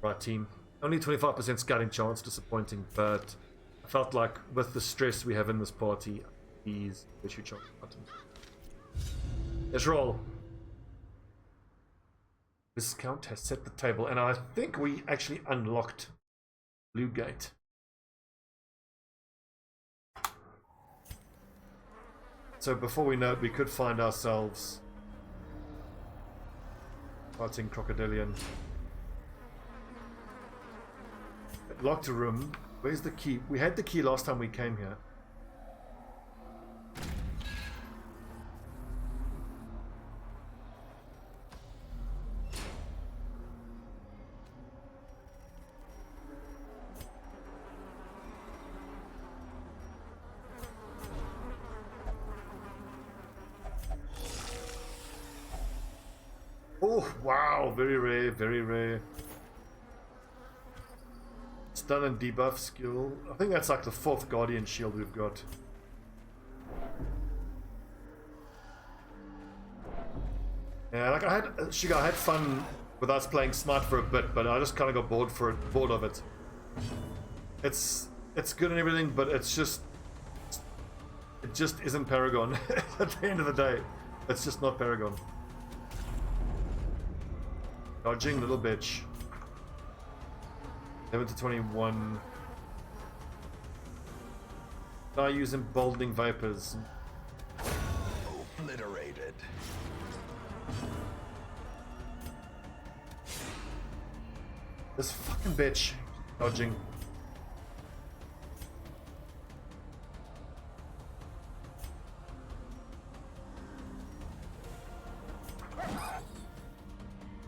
Right, team. Only 25% scouting chance, disappointing, but I felt like with the stress we have in this party, these issue chance button. Let's roll. Viscount has set the table, and I think we actually unlocked Blue Gate. So before we know it, we could find ourselves fighting Crocodilian. Locked a room. Where's the key? We had the key last time we came here. Oh, wow, very rare, very rare. Stun and debuff skill. I think that's like the 4th Guardian shield we've got. Yeah, like I had fun with us playing Smite for a bit, but I just kind of got bored of it. It's good and everything, but it just isn't Paragon. At the end of the day, it's just not Paragon. Dodging, little bitch. 11 to 21. I use emboldening vapors. Obliterated. This fucking bitch. Dodging.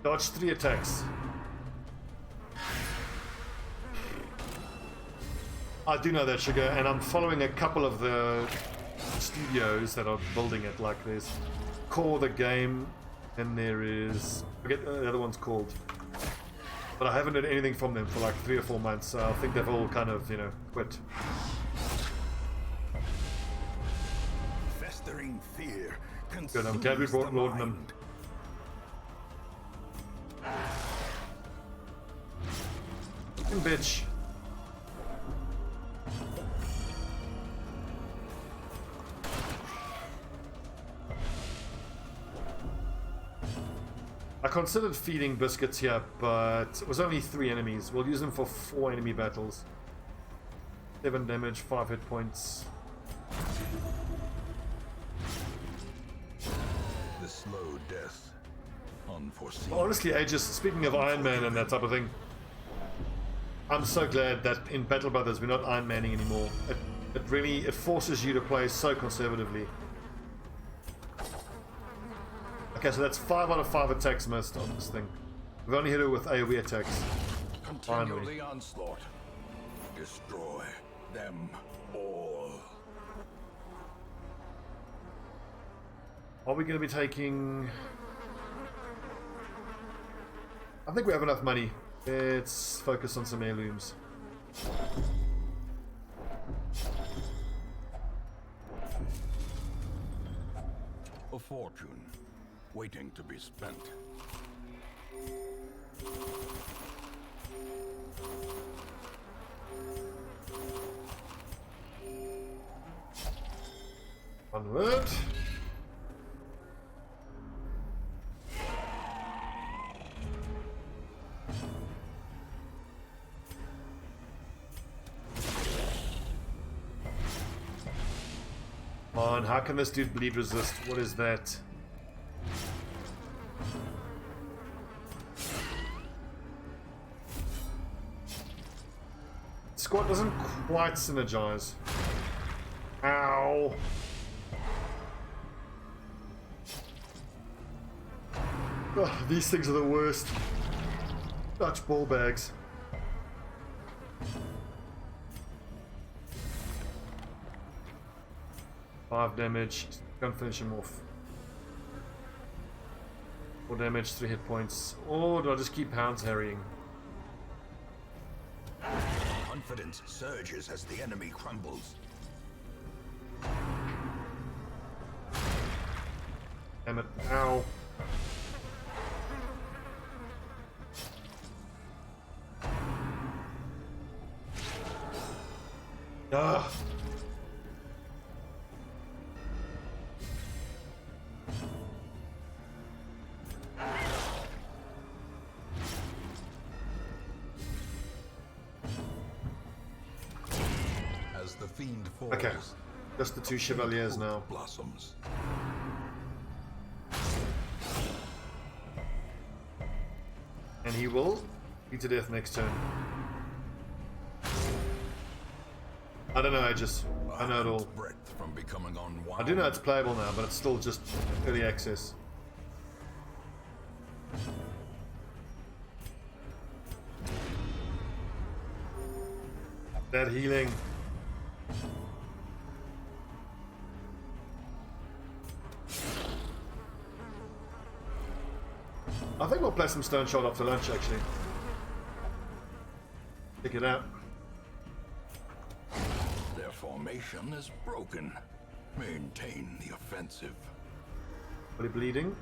Dodge 3 attacks. I do know that, Sugar, and I'm following a couple of the studios that are building it. Like there's Core the Game, and there is, I forget the other one's called, but I haven't heard anything from them for like 3 or 4 months, so I think they've all kind of, you know, quit. Festering fear. Good, I'm glad we brought Laudanum. Fucking bitch. I considered feeding biscuits here, but it was only 3 enemies. We'll use them for 4 enemy battles. 7 damage, 5 hit points. The slow death. Unforeseen. Honestly, Aegis, speaking of Iron Man and that type of thing, I'm so glad that in Battle Brothers we're not Iron Manning anymore. It forces you to play so conservatively. Okay, so that's 5 out of 5 attacks missed on this thing. We've only hit her with AoE attacks. Continue Finally. the onslaught. Destroy them all. Are we going to be taking... I think we have enough money. Let's focus on some heirlooms. A fortune waiting to be spent. Onward. Come on, how can this dude bleed resist? What is that? Squat doesn't quite synergize. Ow. Ugh, these things are the worst. Dutch ball bags. Five damage. Can't finish him off. 4 damage, 3 hit points. Or do I just keep hounds harrying? Confidence surges as the enemy crumbles. Damn it. Ow. Ah. As the fiend falls, Okay, just the two chevaliers now. blossoms. And he will be to death next turn. I don't know, I know it all. Breadth from becoming unwound. I do know it's playable now, but it's still just early access. That healing. I think we'll play some Stone Shot after lunch, actually. Check it out. Their formation is broken. Maintain the offensive. Are they bleeding?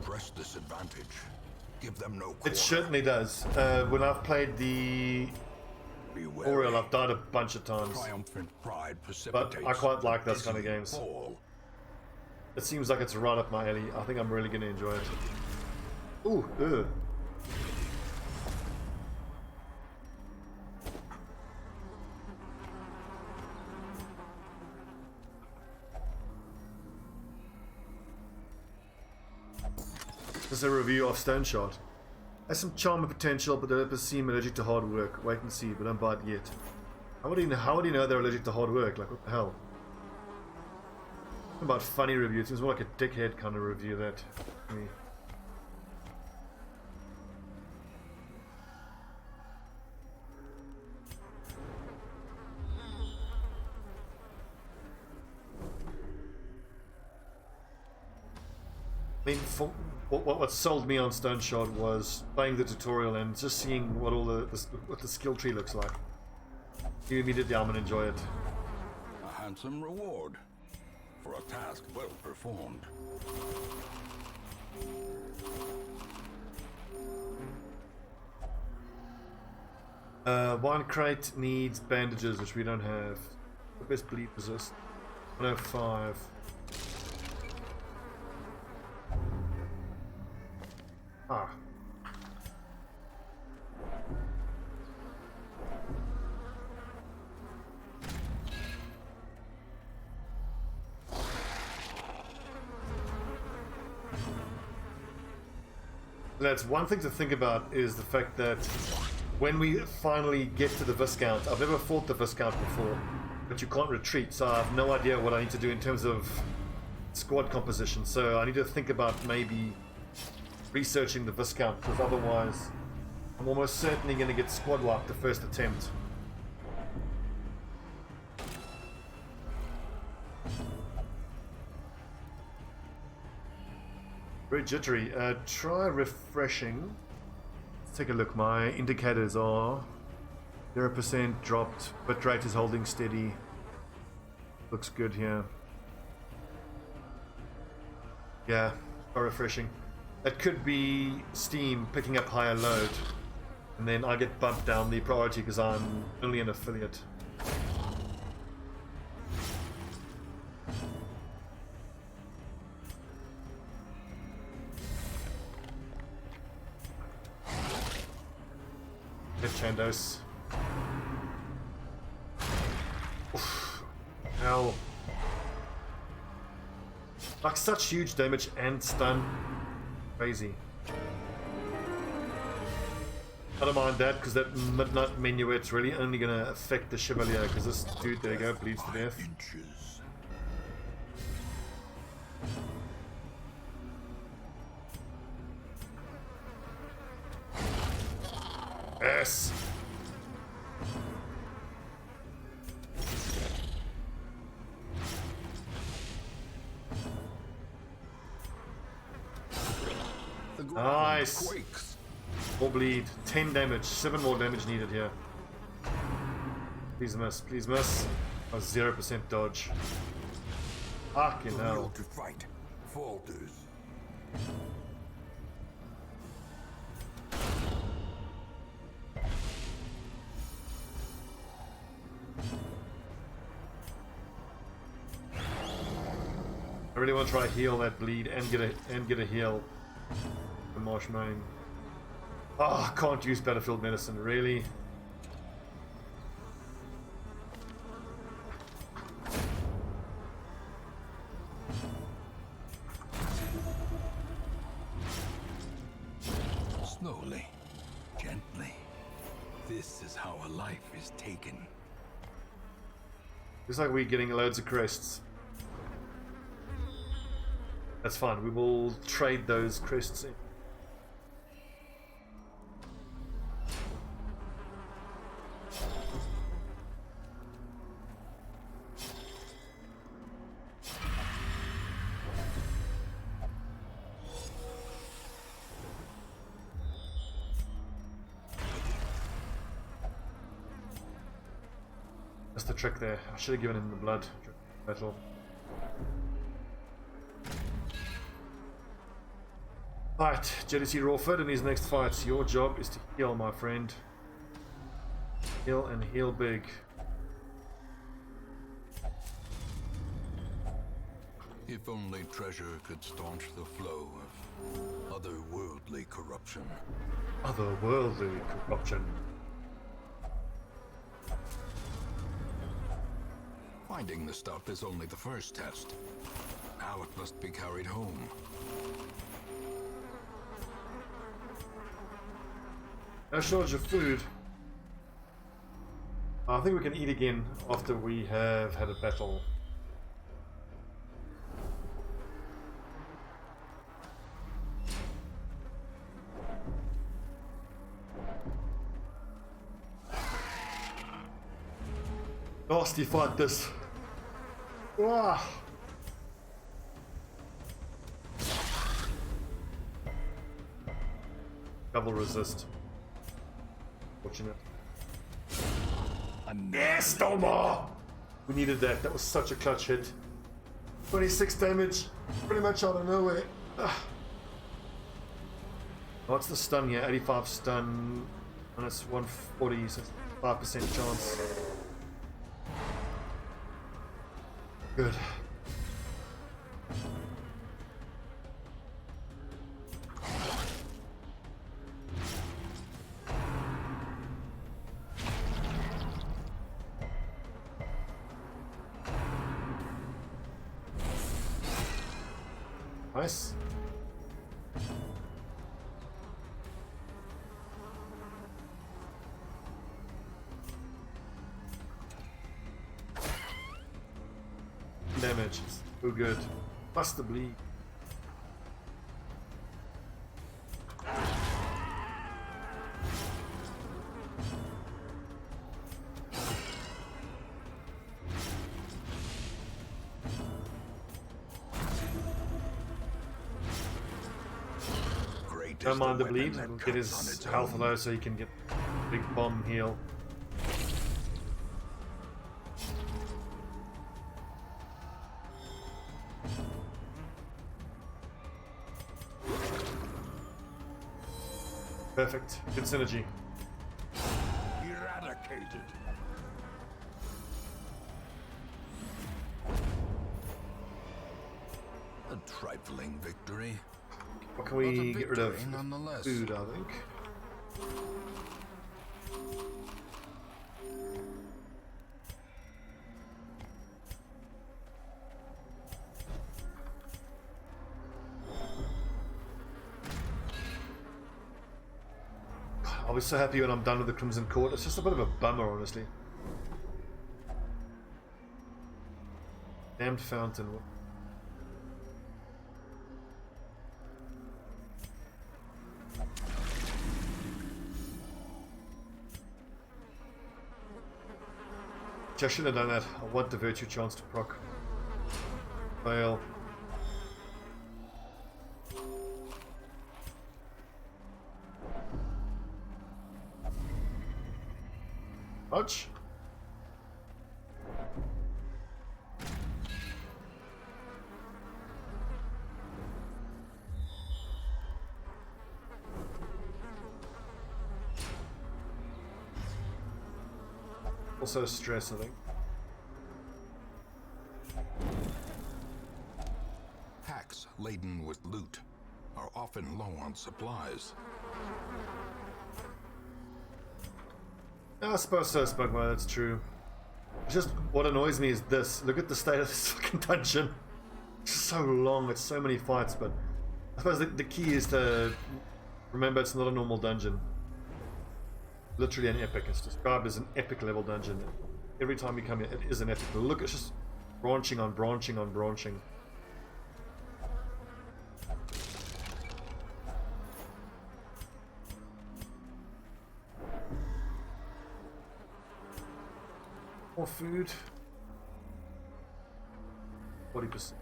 Press this advantage. Give them no It quarter. certainly does. When I've played the Be wary. Oriole, I've died a bunch of times. Triumphant pride But precipitates I quite like those dizzy kind of games. fall. It seems like it's right up my alley. I think I'm really going to enjoy it. Ooh, ugh. This is a review of Stone Shot. Has some charm and potential, but developers seem allergic to hard work. Wait and see, but don't buy it yet. How would you know they're allergic to hard work? Like, what the hell? About funny review. It seems more like a dickhead kind of review that to me. I mean, what sold me on Stone Shot was playing the tutorial and just seeing what what the skill tree looks like. You immediately, I'm gonna enjoy it. A handsome reward for a task well performed. One crate needs bandages, which we don't have. Best bleed resist. 105. Ah. That's one thing to think about, is the fact that when we finally get to the Viscount, I've never fought the Viscount before, but you can't retreat, so I have no idea what I need to do in terms of squad composition, so I need to think about maybe researching the Viscount, because otherwise I'm almost certainly going to get squad wiped the first attempt. Very jittery. Try refreshing. Let's take a look. My indicators are 0% dropped, bitrate is holding steady. Looks good here. Yeah, try refreshing. That could be Steam picking up higher load, and then I get bumped down the priority because I'm only an affiliate. Chandos. Oof. Hell. Like such huge damage and stun. Crazy. I don't mind that, because that midnight minuet's really only going to affect the Chevalier, because this dude, there you go, bleeds to death. Inches. Yes! The ground Nice. quakes. More bleed. 10 damage. 7 more damage needed here. Please miss. Please miss. Oh, 0% dodge. Fucking The hell. will to fight falters. really want to try heal that bleed and get a heal. The marsh mane. Oh, I can't use battlefield medicine, really. Slowly, gently. This is how a life is taken. Looks like we're getting loads of crests. That's fine. We will trade those crests in. That's the trick there. I should have given him the blood. Battle. Right, Jealousy Rawford in his next fights. Your job is to heal, my friend. Heal and heal big. If only treasure could staunch the flow of otherworldly corruption. Otherworldly corruption. Finding the stuff is only the first test. Now it must be carried home. No shortage of food. I think we can eat again after we have had a battle. Nasty fight this. Ah. Double resist. Fortunate. Yes, Dolmar! We needed that. That was such a clutch hit. 26 damage. Pretty much out of nowhere. What's the stun here? 85 stun. Minus 140, so 5% chance. Good. Nice. Damage. So good. Plus the bleed. Don't mind the bleed. We'll get his health low so he can get big bomb heal. Perfect. Good synergy. Eradicated. A trifling victory. What can we get rid of? Nonetheless. Food, I think. I'll be so happy when I'm done with the Crimson Court. It's just a bit of a bummer, honestly. Damned Fountain. I should have done that. I want the Virtue chance to proc. Fail. Much? Also stress, I think. are often low on supplies. I suppose so, Spugma, that's true. It's just what annoys me is this. Look at the state of this fucking dungeon. It's so long, it's so many fights, but I suppose the key is to remember it's not a normal dungeon. Literally an epic. It's described as an epic level dungeon. Every time you come here, it is an epic. Look, it's just branching on branching on branching. More food. 40%.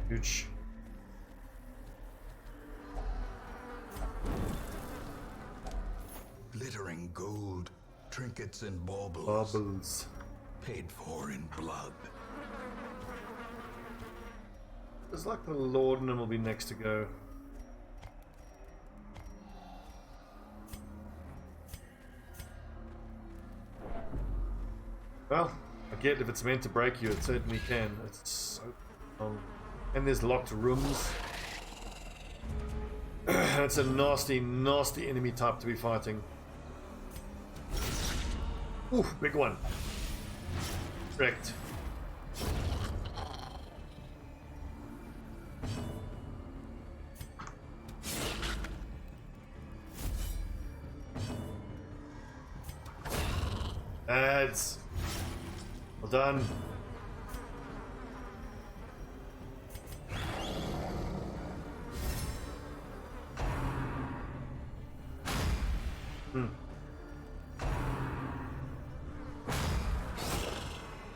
Huge. Glittering gold, trinkets and baubles. Bubbles. Paid for in blood. It's like the laudanum will be next to go. Well, I get if it's meant to break you, it certainly can. It's so long. And there's locked rooms. It's a nasty, nasty enemy type to be fighting. Ooh, big one. Correct. Ads. Well done.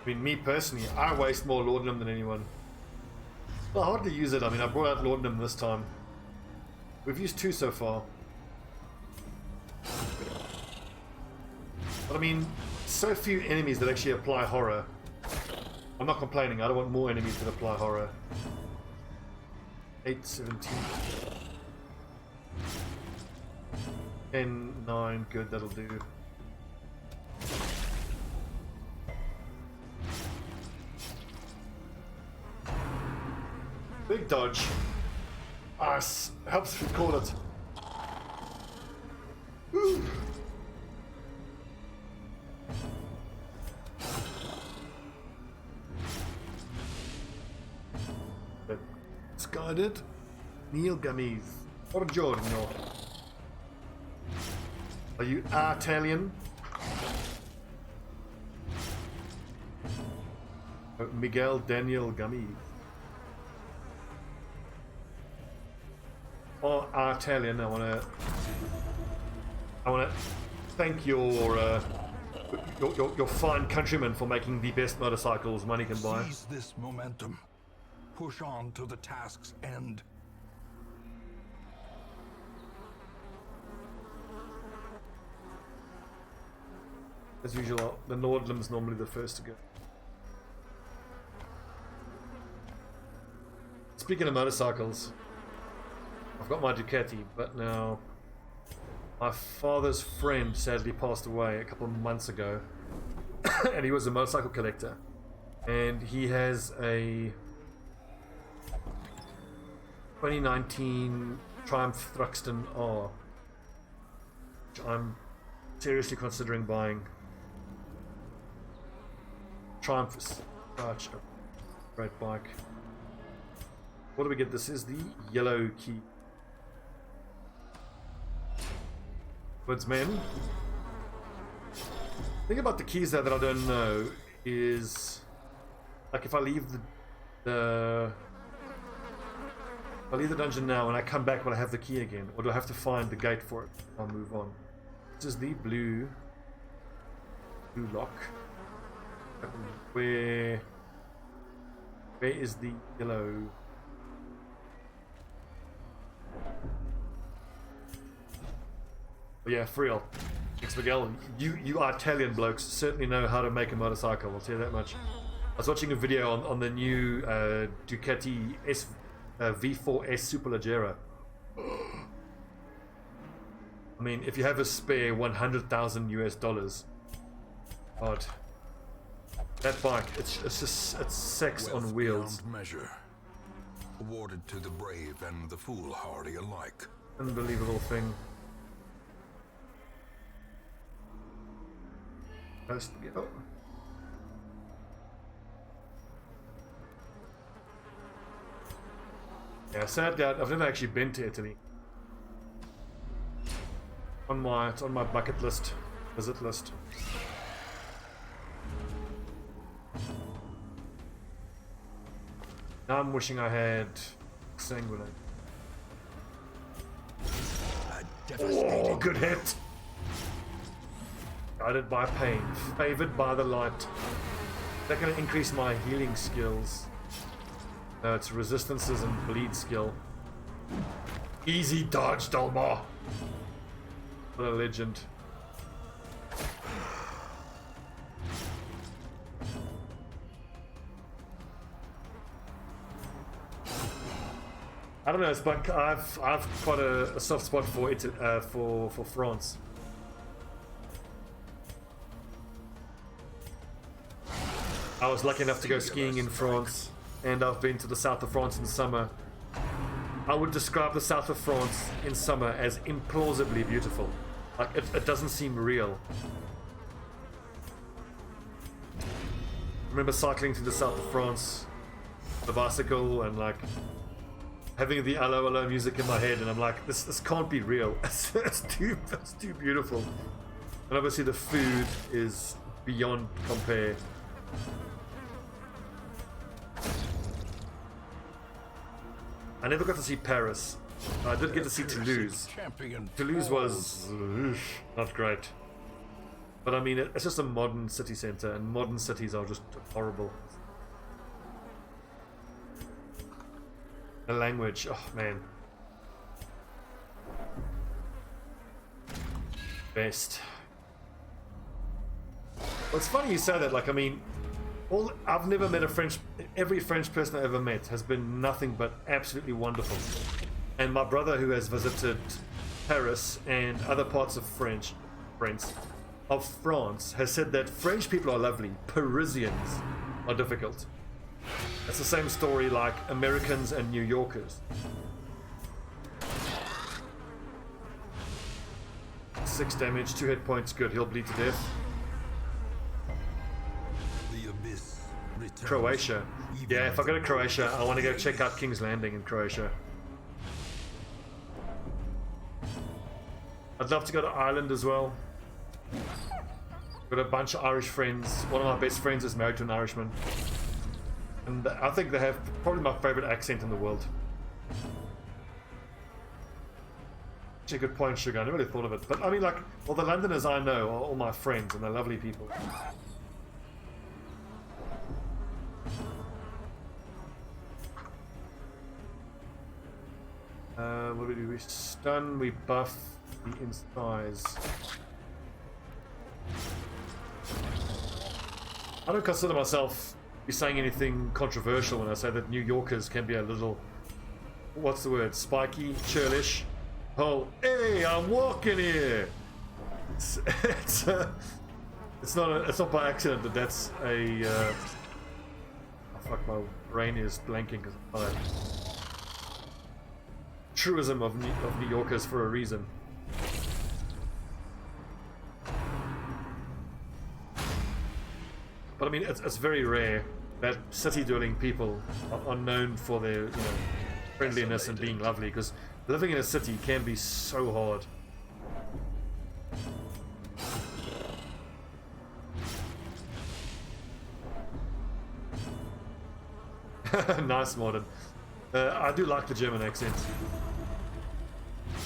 I mean, me personally, I waste more laudanum than anyone. I hardly use it. I mean, I brought out laudanum this time. We've used 2 so far. But I mean, so few enemies that actually apply horror. I'm not complaining. I don't want more enemies that apply horror. 817. 10, 9, good, that'll do. Big dodge. Us helps record it. Woo. It's guided. Neil Gummies. Buongiorno. Are you Italian? Miguel Daniel Gummies. Or Italian, I wanna thank your fine countrymen for making the best motorcycles money can buy. Seize this momentum. Push on to the task's end. As usual, the Nordlum's normally the first to go. Speaking of motorcycles, I've got my Ducati, but now my father's friend sadly passed away a couple of months ago, and he was a motorcycle collector, and he has a 2019 Triumph Thruxton R, which I'm seriously considering buying. Triumph is such a great bike. What do we get? This is the yellow key. Woodsman. The thing about the keys there that I don't know is, like, if I leave the dungeon now and I come back, will I have the key again, or do I have to find the gate for it? I'll move on. This is the blue lock. Where is the yellow? Oh yeah, for real. Thanks, Miguel. You Italian blokes certainly know how to make a motorcycle, I'll tell you that much. I was watching a video on the new Ducati V4S Superleggera, I mean, if you have a spare 100,000 US dollars, God, that bike, it's sex Wealth on wheels. beyond measure, awarded to the brave and the foolhardy alike. Unbelievable thing. Oh. Yeah, sadly, I've never actually been to Italy. It's on my bucket list, visit list. Now I'm wishing I had sanguinate. Oh, good hit! Guided by pain, favored by the light. Is that going to increase my healing skills? No, it's resistances and bleed skill. Easy dodge, Dolmar. What a legend. I don't know, it's like I've quite a soft spot for it, for France. I was lucky enough to go skiing in France, and I've been to the south of France in summer. I would describe the south of France in summer as implausibly beautiful. Like, it doesn't seem real. I remember cycling to the south of France, the bicycle, and like having the allo allo music in my head, and I'm like, this can't be real. It's too beautiful. And obviously the food is beyond compare. I never got to see Paris. I did get to see Toulouse. Toulouse was not great. But I mean, it's just a modern city centre, and modern cities are just horrible. The language, oh man. Best. Well, it's funny you say that, like, I mean, I've never met a French, every French person I ever met has been nothing but absolutely wonderful. And my brother, who has visited Paris and other parts of France, has said that French people are lovely, Parisians are difficult. It's the same story like Americans and New Yorkers. 6 damage, 2 hit points, good, he'll bleed to death. Croatia. Yeah, if I go to Croatia, I want to go check out King's Landing in Croatia. I'd love to go to Ireland as well. Got a bunch of Irish friends. One of my best friends is married to an Irishman. And I think they have probably my favorite accent in the world. Actually, a good point, Sugar. I never really thought of it. But I mean, like, well, the Londoners I know are all my friends, and they're lovely people. What do? We stun, we buff the insize. I don't consider myself be saying anything controversial when I say that New Yorkers can be a little, what's the word, spiky, churlish. Oh, hey, I'm walking here. It's not by accident that that's a. Oh, fuck, my brain is blanking because of that. Truism of New Yorkers for a reason. But I mean, it's very rare that city dwelling people are known for their, friendliness and being lovely, because living in a city can be so hard. Nice, Modern. I do like the German accent.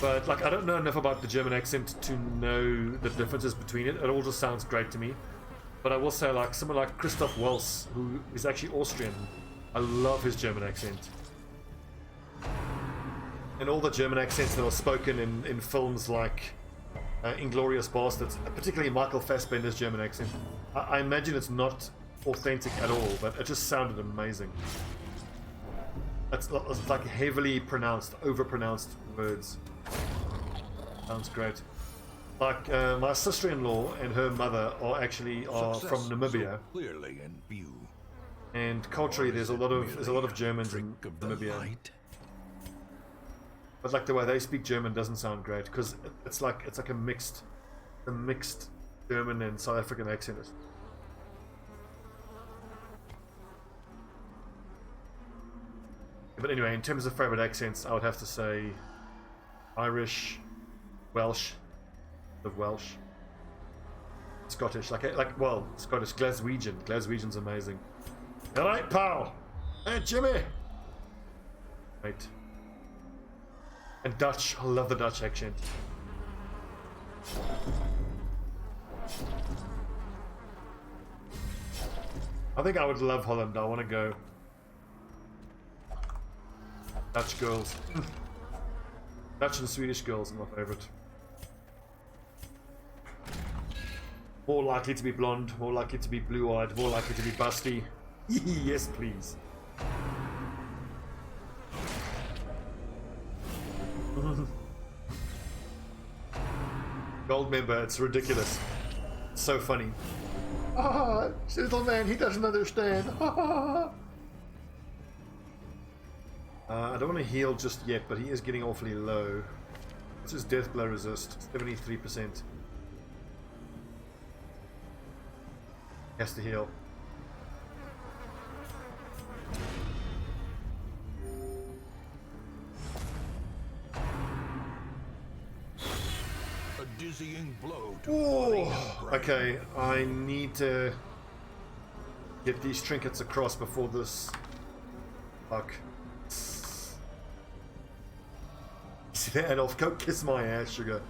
But, like, I don't know enough about the German accent to know the differences between it. It all just sounds great to me. But I will say, like, someone like Christoph Waltz, who is actually Austrian, I love his German accent. And all the German accents that are spoken in films like Inglourious Basterds, particularly Michael Fassbender's German accent, I imagine it's not authentic at all, but it just sounded amazing. It's like heavily pronounced, over-pronounced words. Sounds great. Like my sister-in-law and her mother are from Namibia. So clearly in view. And culturally, there's a lot of Germans in Namibia. But like the way they speak German doesn't sound great because it's like a mixed German and South African accent. But anyway, in terms of favorite accents, I would have to say Irish, Welsh, Scottish, Scottish, Glaswegian. Glaswegian's amazing. All right, pal. Hey, Jimmy. Right. And Dutch. I love the Dutch accent. I think I would love Holland. I want to go. Dutch girls. Dutch and Swedish girls are my favorite. More likely to be blonde, more likely to be blue-eyed, more likely to be busty. Yes, please. Gold member, it's ridiculous. It's so funny. Ah, little man, he doesn't understand. I don't want to heal just yet, but he is getting awfully low. What's his death blow resist? 73%. Has to heal. A dizzying blow to Oh, okay, I need to get these trinkets across before this. Fuck. See that, Adolf? Go kiss my ass, sugar.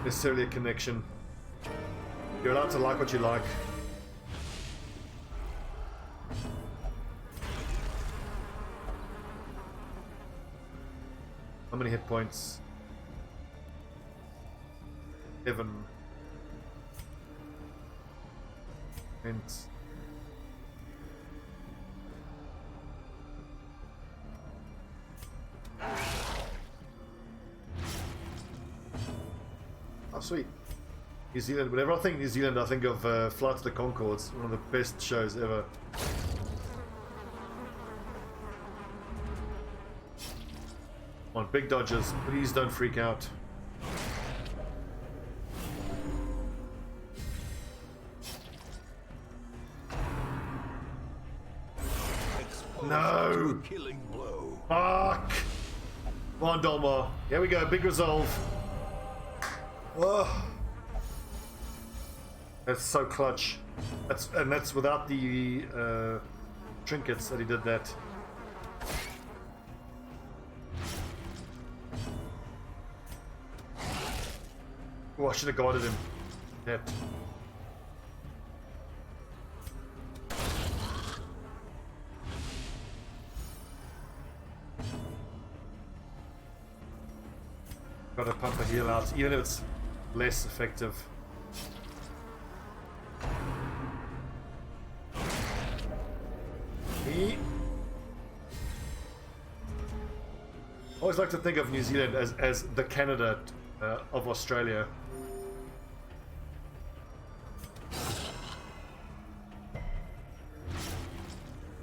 Necessarily a connection. You're allowed to like what you like. How many hit points? 7. And oh, sweet. New Zealand. Whenever I think New Zealand, I think of Flight to the Conchords, one of the best shows ever. Come on, big dodges. Please don't freak out. No! Killing blow. Fuck! Come on, Dolmar. Here we go. Big resolve. Oh. That's so clutch. That's without the trinkets that he did that. Oh, I should have guarded him. That. Gotta pump a heal out, even if it's less effective. I always like to think of New Zealand as the Canada of Australia.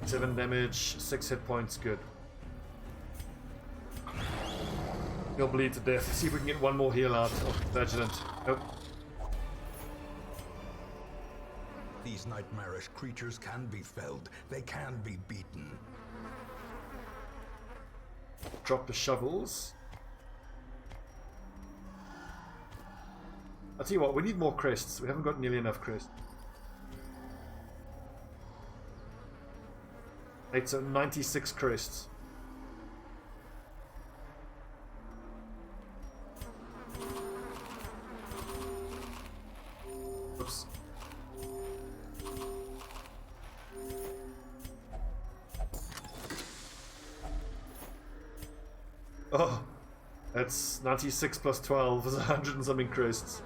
Seven damage, 6 hit points, good. He'll bleed to death. See if we can get one more heal out of Vigilant. Nope. These nightmarish creatures can be felled. They can be beaten. Drop the shovels. I'll tell you what, we need more crests. We haven't got nearly enough crests. It's 96 crests. Oops. Oh, that's 96 plus 12 is 100 and something crests.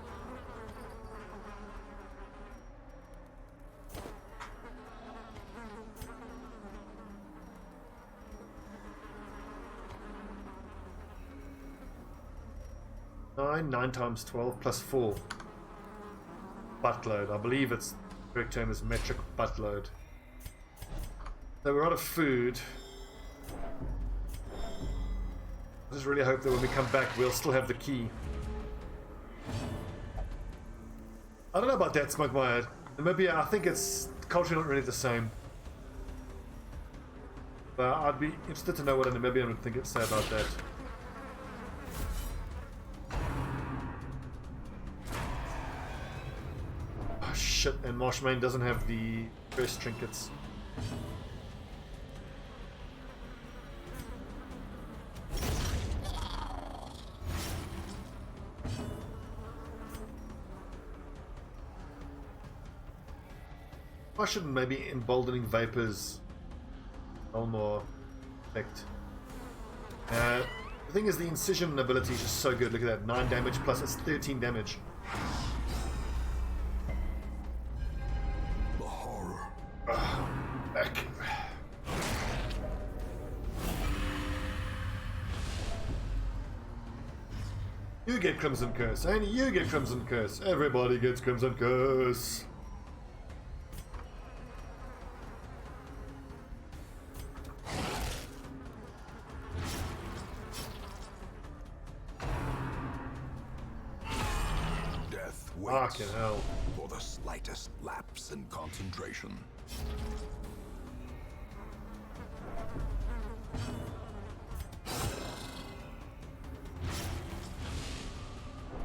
9 times 12 plus 4. Buttload. I believe it's the correct term is metric buttload. So we're out of food. I just really hope that when we come back we'll still have the key. I don't know about that, Smoke My Head. Namibia, I think it's culturally not really the same. But I'd be interested to know what a Namibian would think it say about that. Oh shit, and Marshmain doesn't have the first trinkets. I shouldn't maybe emboldening vapors more effect. The thing is, the incision ability is just so good. Look at that, 9 damage plus it's 13 damage. The horror. Back. You get Crimson Curse, and you get Crimson Curse. Everybody gets Crimson Curse. Fucking hell. For the slightest lapse in concentration.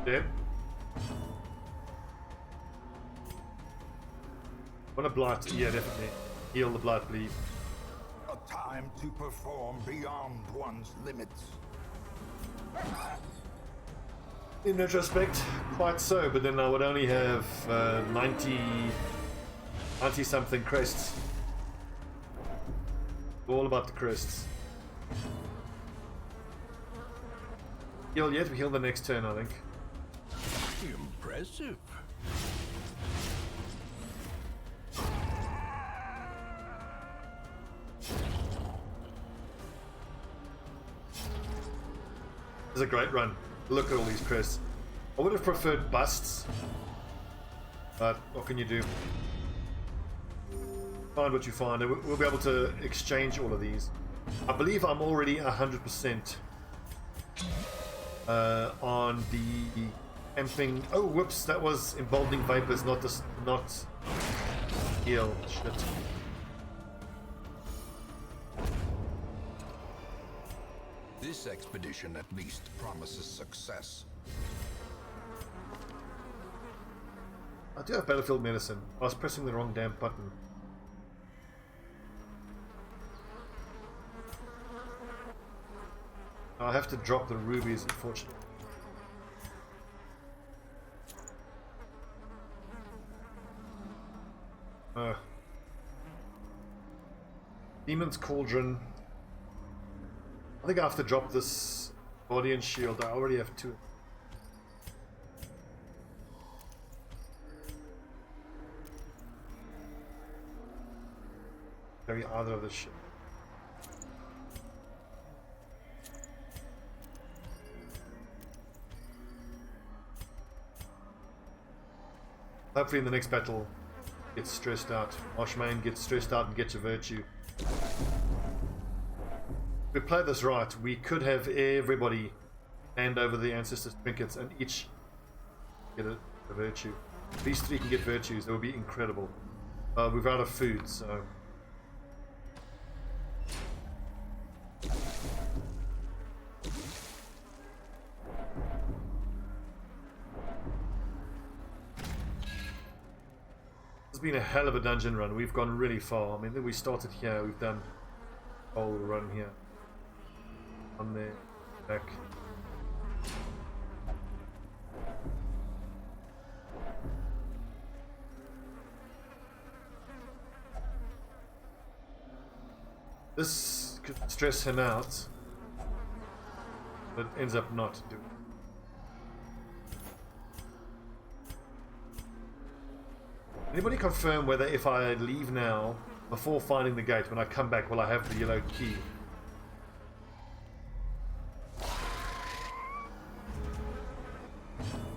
Dead. Want a blight? Yeah, definitely. Heal the blight bleed. A time to perform beyond one's limits. In retrospect, quite so, but then I would only have 90 something crests. All about the crests. Heal yet? We heal the next turn, I think. Impressive. It's a great run. Look at all these crests. I would have preferred busts, but what can you do? Find what you find, and we'll be able to exchange all of these. I believe I'm already 100% on the camping. Oh, whoops! That was emboldening vapors, not heal. Shit. This expedition at least promises success. I do have battlefield medicine. I was pressing the wrong damn button. I have to drop the rubies, unfortunately. Demon's Cauldron. I think I have to drop this Guardian Shield. I already have 2. Carry either of this shit. Hopefully in the next battle, get stressed out. Marshmain gets stressed out and gets a virtue. If we play this right, we could have everybody hand over the ancestors' trinkets and each get a virtue. If these 3 can get virtues, it would be incredible. We're out of food, so. It's been a hell of a dungeon run. We've gone really far. I mean, we started here, we've done a whole run here. On there, back. This could stress him out, but ends up not doing it. Anybody confirm whether if I leave now, before finding the gate, when I come back, will I have the yellow key?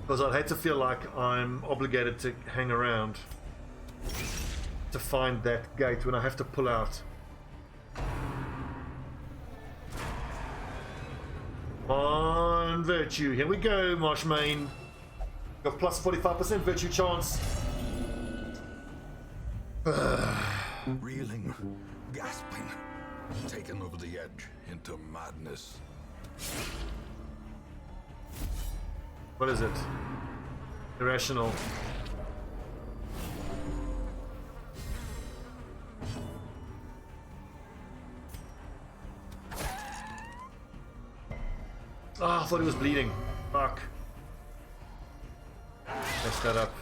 Because I'd hate to feel like I'm obligated to hang around to find that gate when I have to pull out. On virtue, here we go, Marshmain. Got plus 45% virtue chance. Reeling, gasping, taken over the edge into madness. What is it? Irrational. Ah, I thought he was bleeding. Fuck. Messed that up.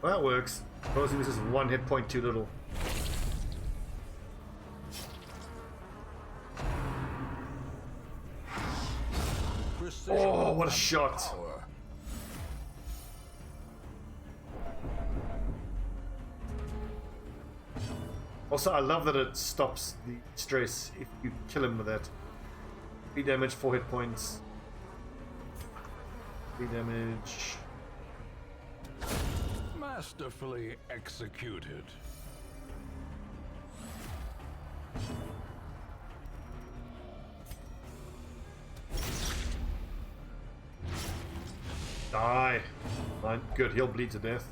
Well, that works. Supposing this is one hit point too little. Oh, what a shot! Power. Also, I love that it stops the stress if you kill him with that. 3 damage, 4 hit points. 3 damage. Masterfully executed. Die. Fine. Good, he'll bleed to death.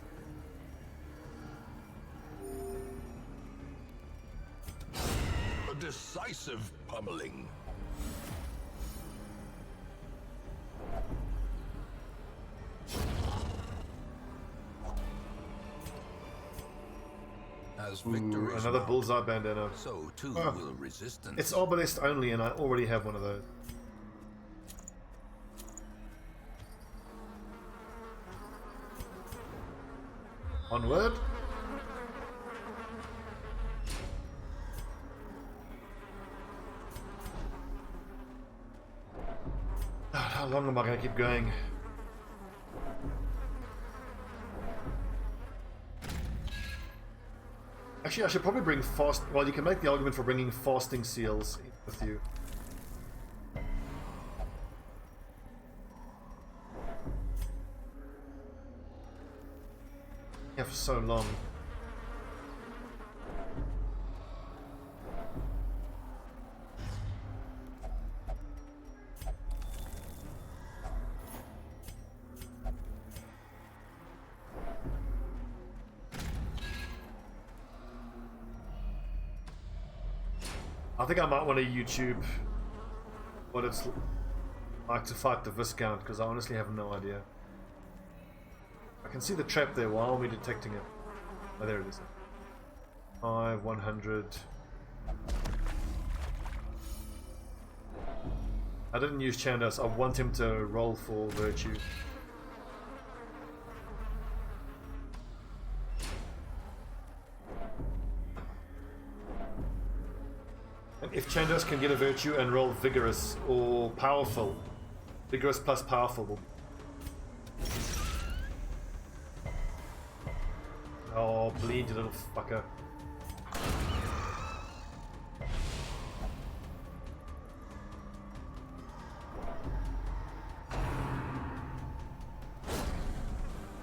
A decisive pummeling. As victory is Another won, bullseye bandana. so too Oh. will resistance. It's obelisk only, and I already have one of those. Onward. How long am I going to keep going? Actually, I should probably bring fast. Well, you can make the argument for bringing fasting seals with you. Yeah, for so long. I think I might want to YouTube what it's like to fight the Viscount, because I honestly have no idea. I can see the trap there. Why are we detecting it? Oh, there it is. 5, 100. I didn't use Chandos. I want him to roll for virtue. And if Chandos can get a virtue and roll vigorous or powerful, vigorous plus powerful will. Oh, bleed, you little fucker.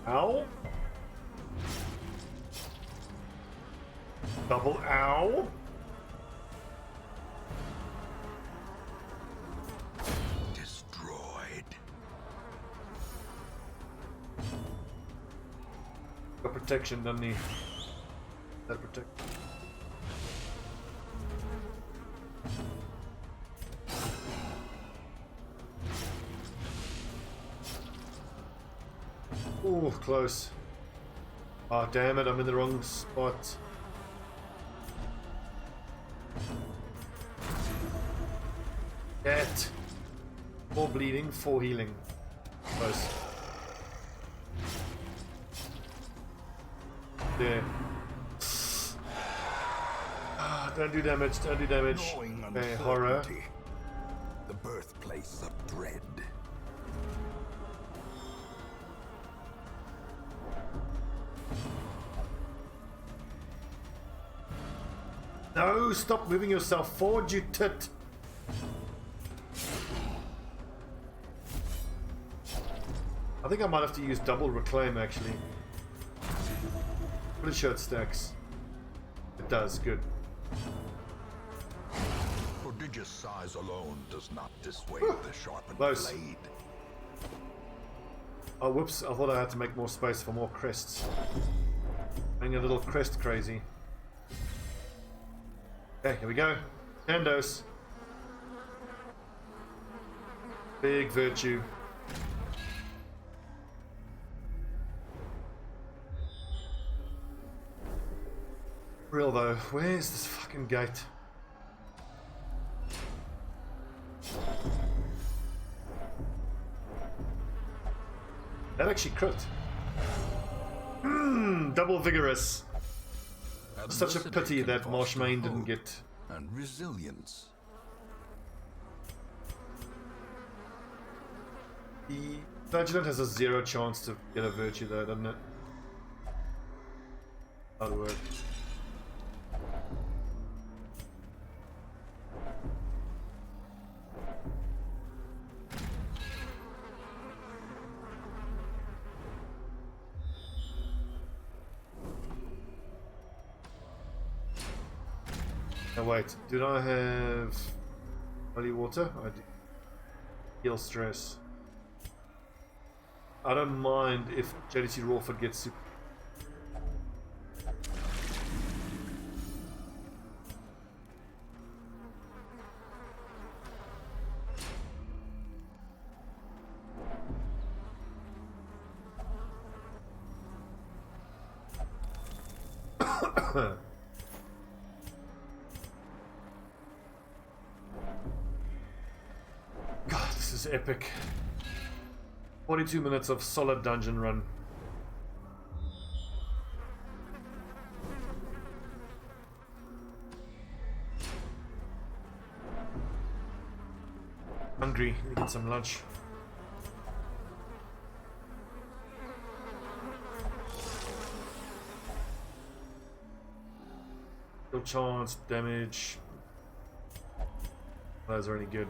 Ow. Double ow. Destroyed. Got protection, doesn't he? That protect. Ooh, close. Oh, damn it, I'm in the wrong spot. Get. 4 bleeding, 4 healing. Close. There. Ah, don't do damage, don't do damage. Gnawing Okay, horror. uncertainty. The birthplace of dread. No, stop moving yourself forward, you tit. think I might have to use double reclaim actually. Pretty sure it stacks. It does, good. Prodigious size alone does not dissuade the sharpened Close. blade. Oh, whoops, I thought I had to make more space for more crests. Being a little crest crazy. Okay, here we go. Tandos. Big virtue. Real though, where's this fucking gate? That actually crit. Double vigorous. Such a pity that Marshmain didn't get. And resilience. The Vigilant has a 0 chance to get a virtue though, doesn't it? That'll work. Now wait, do I have holy water? I do. Heal stress. I don't mind if JDC Rawford gets super. God, this is epic. 42 minutes of solid dungeon run. Hungry, need to get some lunch. No chance, damage. Those are any good.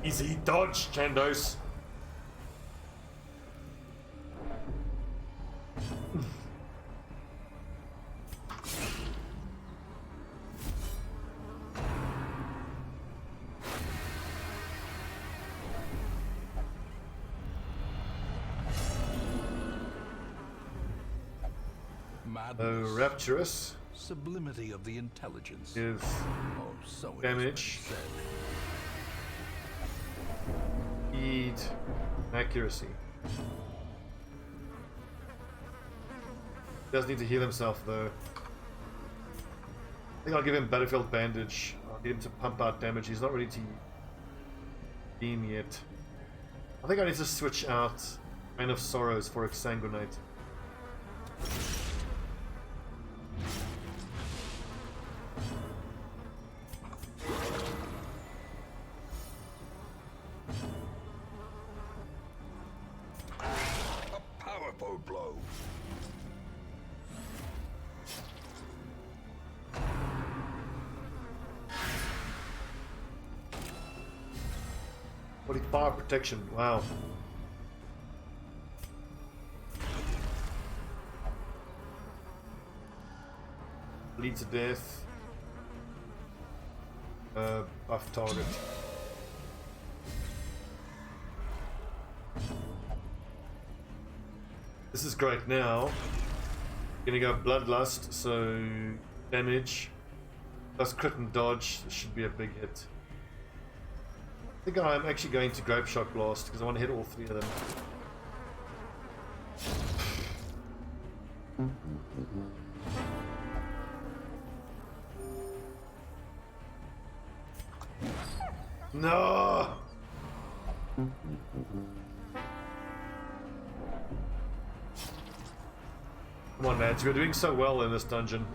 Easy dodge, Chandos. Madness. Rapturous. Sublimity of the intelligence. Give Oh, so it has damage. been said. Speed. Accuracy. Does need to heal himself though. I think I'll give him Battlefield Bandage. I'll need him to pump out damage. He's not ready to beam yet. I think I need to switch out Man of Sorrows for Exsanguinate. A powerful blow. Fire protection, wow. Bleed to death. Buff target. This is great now. Gonna go Bloodlust, so damage. Plus crit and dodge, this should be a big hit. I think I'm actually going to Grape Shot Blast because I want to hit all three of them. No! Come on, lads, we're doing so well in this dungeon.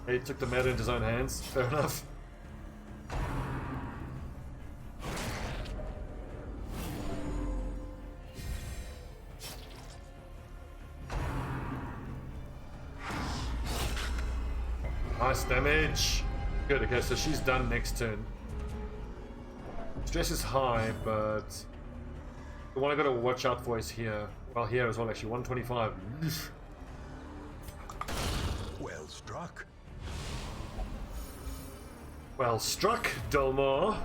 He took the matter into his own hands. Fair enough. Nice damage. Good, okay, so she's done next turn. Stress is high, but the one I gotta watch out for is here. Well, here as well, actually. 125. Well struck. Well struck, Dolmar.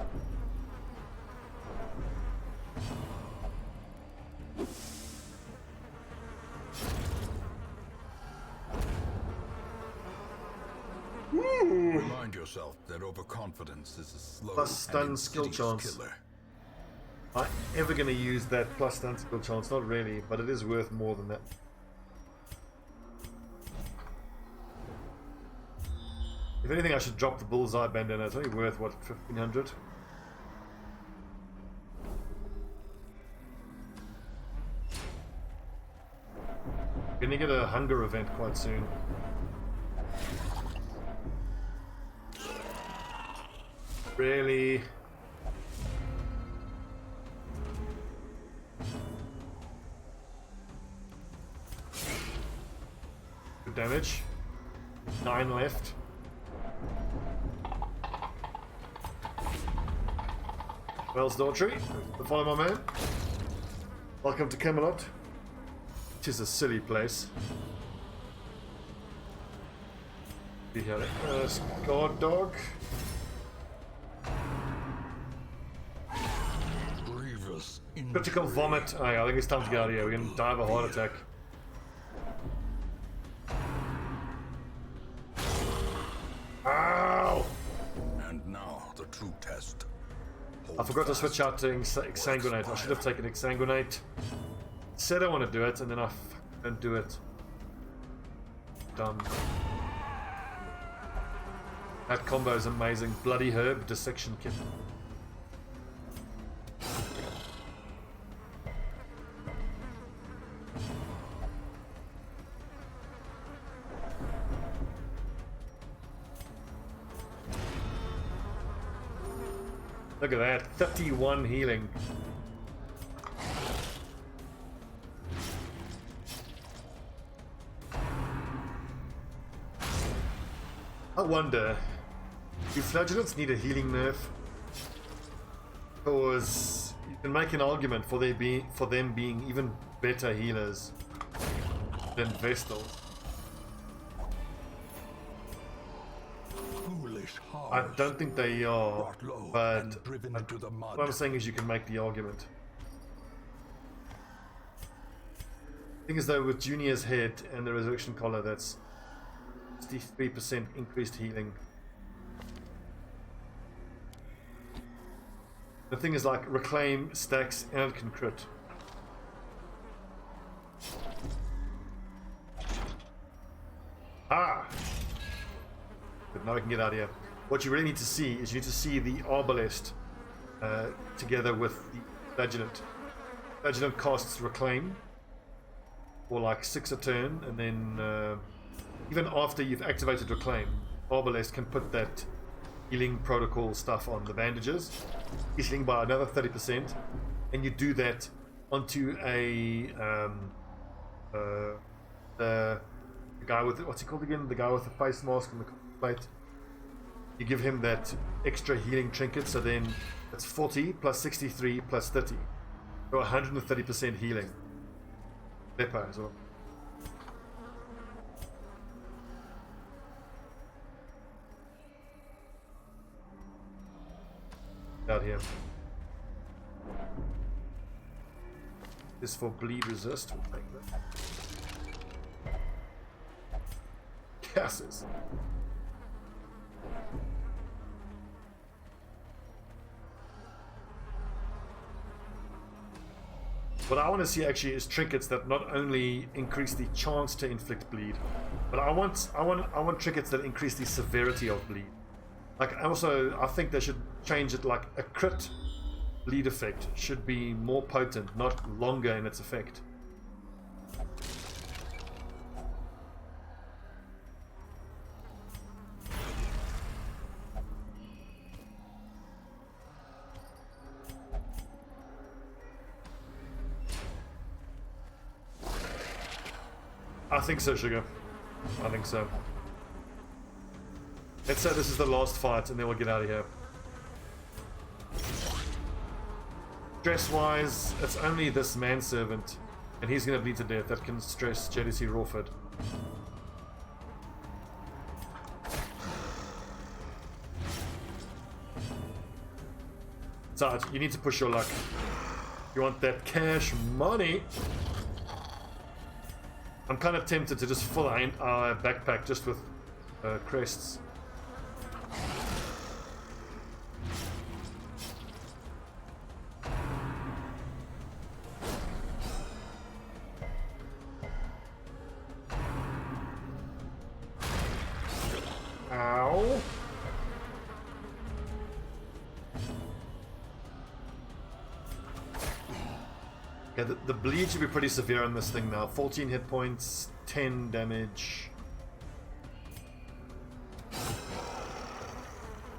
Remind yourself that overconfidence is a slow Plus stun and skill insidious chance. killer. Am I ever going to use that plus stun skill chance? Not really, but it is worth more than that. If anything, I should drop the bullseye bandana. It's only worth, what, 1500? Gonna get a hunger event quite soon. Really? Good damage. 9 left. Well, Daughtry, follow my man. Welcome to Camelot. It is a silly place. We have Guard Dog. Grievous Critical vomit. Oh, yeah, I think it's time to get out of here. We're gonna die of a heart attack. Ow! And now the true test. I forgot to switch out to Exsanguinate. I should have taken Exsanguinate. Said I want to do it, and then I don't do it. Dumb. That combo is amazing. Bloody Herb Dissection Kit. Look at that, 31 healing. I wonder, do flagellants need a healing nerf? Because you can make an argument for them being even better healers than Vestals. I don't think they are, but what I'm saying is you can make the argument. The thing is though, with Junior's head and the resurrection collar, that's 63% increased healing. The thing is, like, reclaim stacks and it can crit. Ah! But now I can get out of here. What you really need to see is you need to see the Arbalest together with the Flagellant. Flagellant costs reclaim for like 6 a turn, and then even after you've activated reclaim, Arbalest can put that healing protocol stuff on the bandages, healing by another 30%, and you do that onto a the guy with, what's he called again? The guy with the face mask and the plate. You give him that extra healing trinket, so then it's 40 plus 63 plus 30. So 130% healing. Leper as well. Out here. This for bleed resist, we'll take that. Gases. What I want to see actually is trinkets that not only increase the chance to inflict bleed, but I want trinkets that increase the severity of bleed. Like, also, I think they should change it, like a crit bleed effect should be more potent, not longer in its effect. I think so, Sugar. I think so. Let's say this is the last fight and then we'll get out of here. Stress-wise, it's only this manservant, and he's going to bleed to death. That can stress JDC Rawford. Sarge, you need to push your luck. You want that cash money. I'm kind of tempted to just fill our backpack just with crests. Ow. Okay, the bleed should be pretty severe on this thing now. 14 hit points, 10 damage.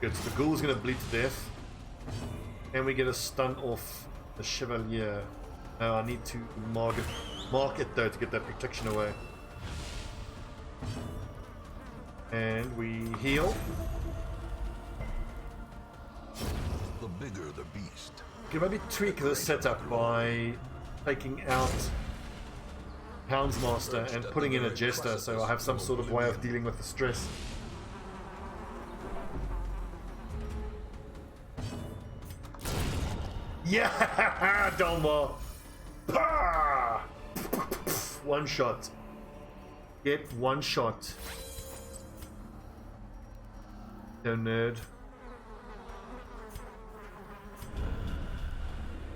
Good, so the ghoul's gonna bleed to death. And we get a stun off the Chevalier. Now I need to mark it though to get that protection away. And we heal. The bigger the beast. We can maybe tweak this setup by taking out Houndsmaster and putting in a Jester so I have some sort of way of dealing with the stress. Yeah, Dalmar! Pah! One shot. Get one shot. No nerd.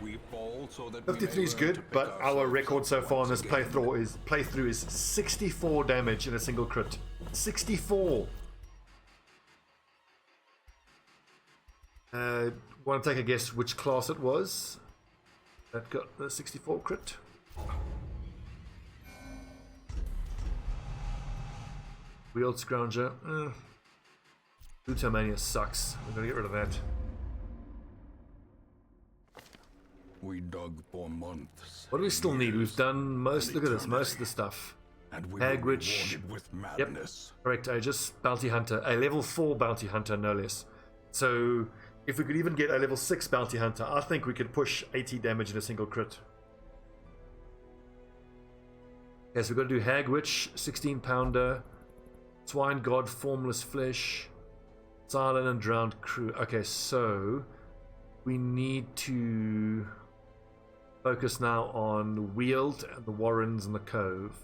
We fall so that 53 is good, but our record so far in this playthrough is 64 damage in a single crit. 64. Want to take a guess which class it was that got the 64 crit? Wheeled Scrounger. Lutomania sucks. We're gonna get rid of that. We dug for months. What do we still need? We've done most. Look at this. Most of the stuff. And we Hag were Witch. rewarded with Yep. madness. Correct. Aegis. Bounty Hunter. A level 4 Bounty Hunter, no less. So, if we could even get a level 6 Bounty Hunter, I think we could push 80 damage in a single crit. Yes, we've got to do Hag Witch, 16 pounder, Swine God, Formless Flesh, Silent and Drowned Crew. Okay, so we need to focus now on Wield and the Warrens and the Cove.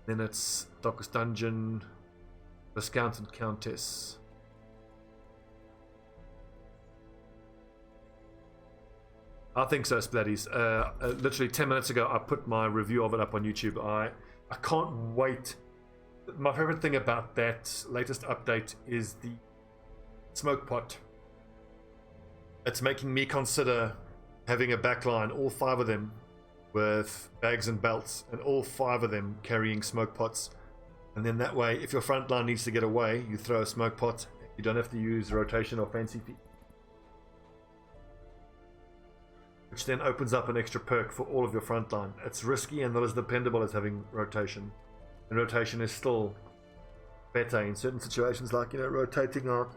Then it's Darkest Dungeon, Viscount and Countess. I think so, Splatties. Literally 10 minutes ago, I put my review of it up on YouTube. I can't wait. My favorite thing about that latest update is the smoke pot. It's making me consider having a backline, all 5 of them, with bags and belts, and all 5 of them carrying smoke pots. And then that way, if your front line needs to get away, you throw a smoke pot. You don't have to use rotation or fancy feet. Which then opens up an extra perk for all of your front line. It's risky and not as dependable as having rotation. And rotation is still better in certain situations, like, you know, rotating our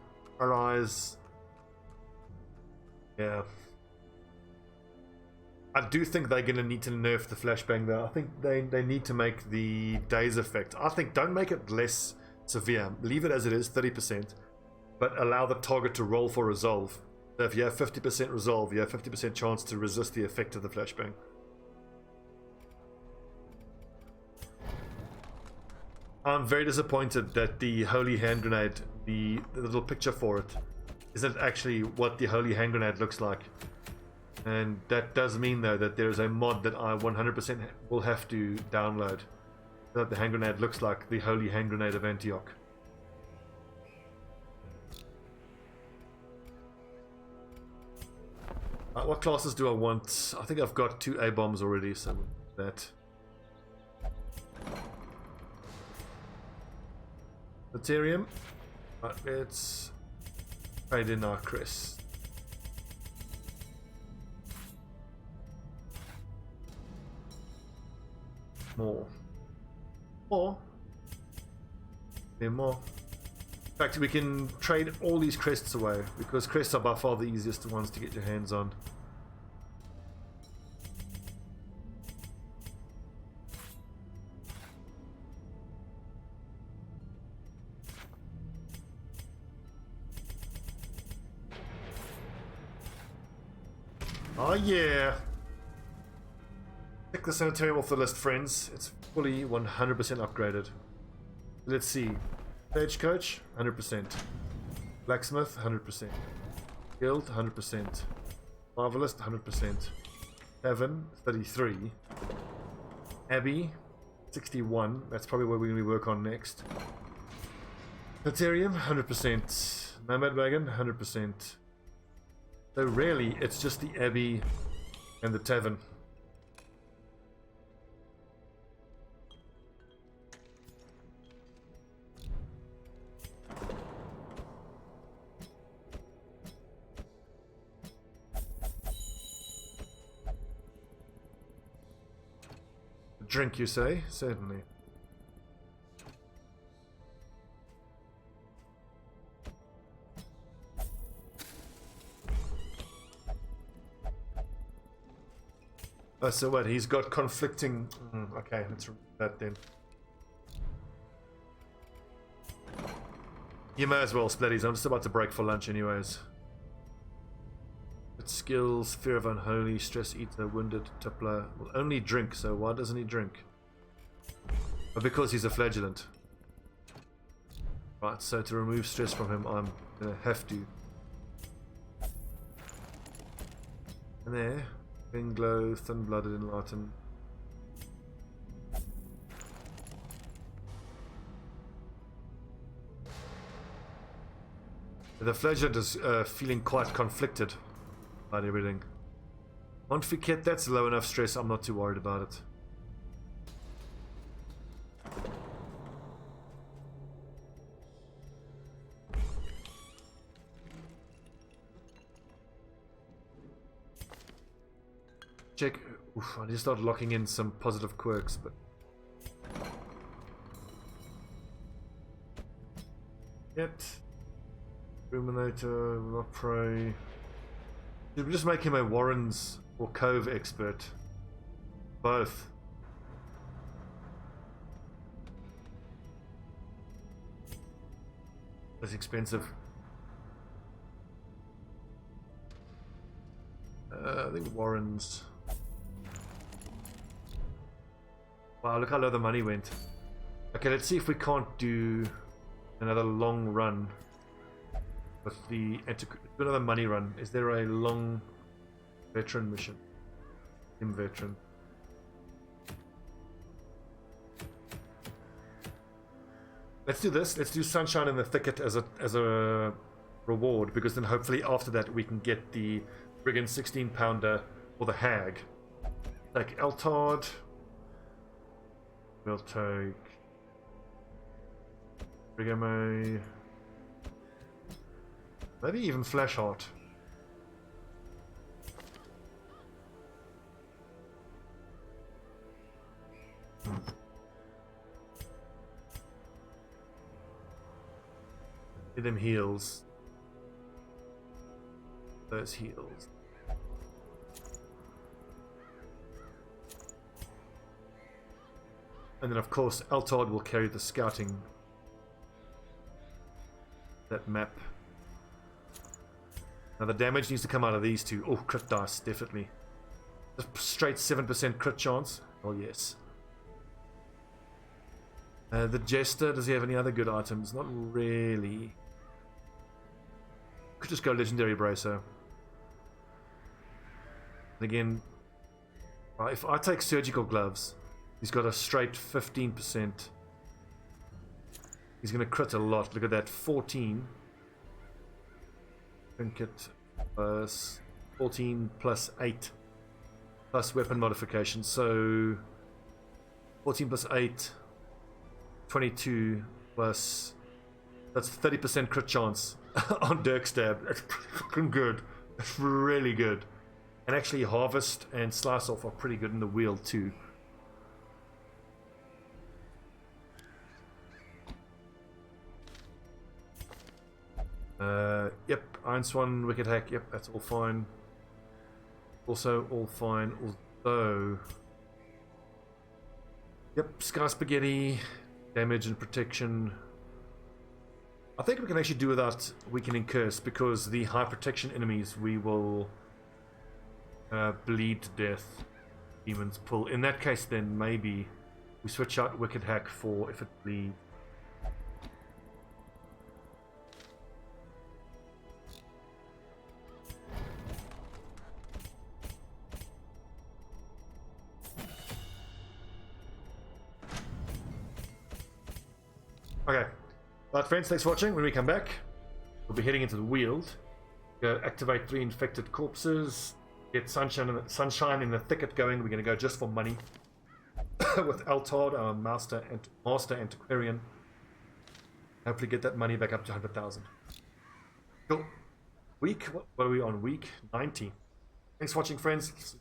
allies. Yeah. I do think they're going to need to nerf the flashbang though. I think they need to make the daze effect. I think don't make it less severe. Leave it as it is, 30%. But allow the target to roll for resolve. So if you have 50% resolve, you have 50% chance to resist the effect of the flashbang. I'm very disappointed that the Holy Hand Grenade, the little picture for it, isn't actually what the Holy Hand Grenade looks like. And that does mean though that there is a mod that I 100% will have to download, so that the hand grenade looks like the Holy Hand Grenade of Antioch. What classes do I want? I think I've got 2 A-bombs already, so that. Ethereum. Right, let's trade in our crest. More. Or more. In fact, we can trade all these crests away because crests are by far the easiest ones to get your hands on. Oh yeah! Pick the sanitarium off the list, friends. It's fully 100% upgraded. Let's see. Stagecoach, 100%. Blacksmith, 100%. Guild, 100%. Marvelist, 100%. Tavern, 33. Abbey, 61. That's probably what we're going to work on next. Sanitarium, 100%. Nomad Wagon, 100%. So really, it's just the Abbey and the Tavern. Drink, you say? Certainly. Oh, so what? He's got conflicting... okay, let's read that then. You may as well, Splatties. I'm just about to break for lunch anyways. Skills, fear of unholy, stress eater, wounded, tippler. Will only drink, so why doesn't he drink? But because he's a flagellant. Right, so to remove stress from him, I'm gonna have to. And there. Thin glow, thin blooded, enlightened. The flagellant is feeling quite conflicted about everything. Don't forget that's low enough stress, I'm not too worried about it. Check. Oof, I need to start locking in some positive quirks, but yet Ruminator, will not pray. Did we just make him a Warrens or Cove expert? Both. That's expensive. I think Warrens. Wow, look how low the money went. Okay, let's see if we can't do another long run with the another money run. Is there a long veteran mission? Team veteran. Let's do this. Let's do Sunshine in the Thicket as a reward, because then hopefully after that we can get the Brigand 16-pounder or the Hag. Take Eltard. We'll take Brigame. Maybe even Flashheart. Give them heals. Those heals. And then of course Eltard will carry the scouting. That map. Now the damage needs to come out of these two. Oh, crit dice, definitely. Just straight 7% crit chance. Oh yes. The Jester, does he have any other good items? Not really. Could just go Legendary Bracer. And again, if I take Surgical Gloves, he's got a straight 15%. He's going to crit a lot. Look at that, 14. Trinket plus 14 plus 8 plus weapon modification. So 14 plus 8, 22 plus, that's 30% crit chance on Dirk Stab. That's pretty fucking good. That's really good. And actually Harvest and Slice Off are pretty good in the wheel too. Yep, Iron Swan, Wicked Hack, yep, that's all fine. Also all fine, although... Yep, Sky Spaghetti, damage and protection. I think we can actually do without Weakening Curse, because the high protection enemies we will bleed to death. Demons pull. In that case then maybe we switch out Wicked Hack for if it bleeds. Okay, right friends, thanks for watching. When we come back, we'll be heading into the Weald. Go activate 3 infected corpses, get sunshine in the thicket going. We're going to go just for money with Altard, our master antiquarian. Hopefully get that money back up to 100,000. Cool. Week, what are we on? Week 90. Thanks for watching, friends.